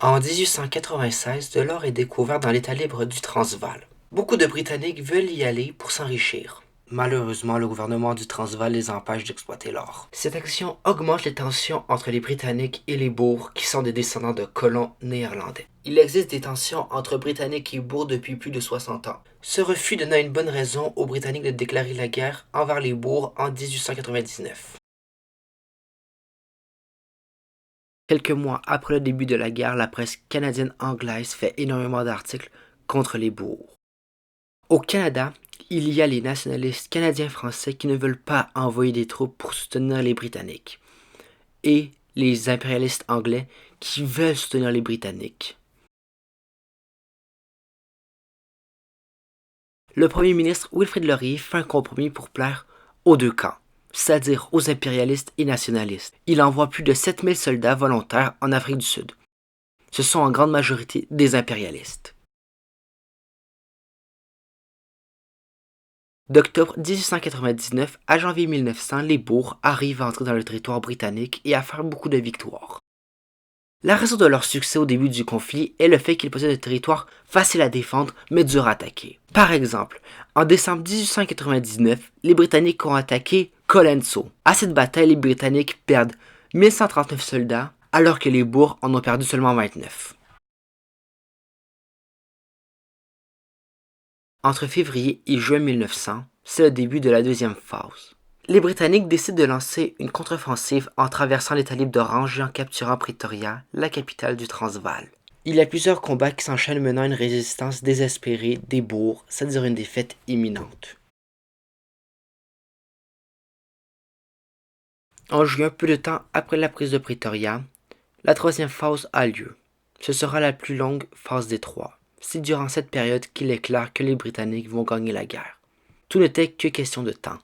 En 1896, de l'or est découvert dans l'État libre du Transvaal. Beaucoup de Britanniques veulent y aller pour s'enrichir. Malheureusement, le gouvernement du Transvaal les empêche d'exploiter l'or. Cette action augmente les tensions entre les Britanniques et les Boers, qui sont des descendants de colons néerlandais. Il existe des tensions entre Britanniques et Boers depuis plus de 60 ans. Ce refus donna une bonne raison aux Britanniques de déclarer la guerre envers les Boers en 1899. Quelques mois après le début de la guerre, la presse canadienne-anglaise fait énormément d'articles contre les Boers. Au Canada, il y a les nationalistes canadiens-français qui ne veulent pas envoyer des troupes pour soutenir les Britanniques, et les impérialistes anglais qui veulent soutenir les Britanniques. Le premier ministre Wilfrid Laurier fait un compromis pour plaire aux deux camps, c'est-à-dire aux impérialistes et nationalistes. Il envoie plus de 7000 soldats volontaires en Afrique du Sud. Ce sont en grande majorité des impérialistes. D'octobre 1899 à janvier 1900, les Boers arrivent à entrer dans le territoire britannique et à faire beaucoup de victoires. La raison de leur succès au début du conflit est le fait qu'ils possèdent un territoire facile à défendre mais dur à attaquer. Par exemple, en décembre 1899, les Britanniques ont attaqué Colenso. À cette bataille, les Britanniques perdent 1139 soldats alors que les Boers en ont perdu seulement 29. Entre février et juin 1900, c'est le début de la deuxième phase. Les Britanniques décident de lancer une contre-offensive en traversant l'État libre d'Orange et en capturant Pretoria, la capitale du Transvaal. Il y a plusieurs combats qui s'enchaînent menant à une résistance désespérée des Boers, c'est-à-dire une défaite imminente. En juin, peu de temps après la prise de Pretoria, la troisième phase a lieu. Ce sera la plus longue phase des trois. C'est durant cette période qu'il est clair que les Britanniques vont gagner la guerre. Tout n'était que question de temps.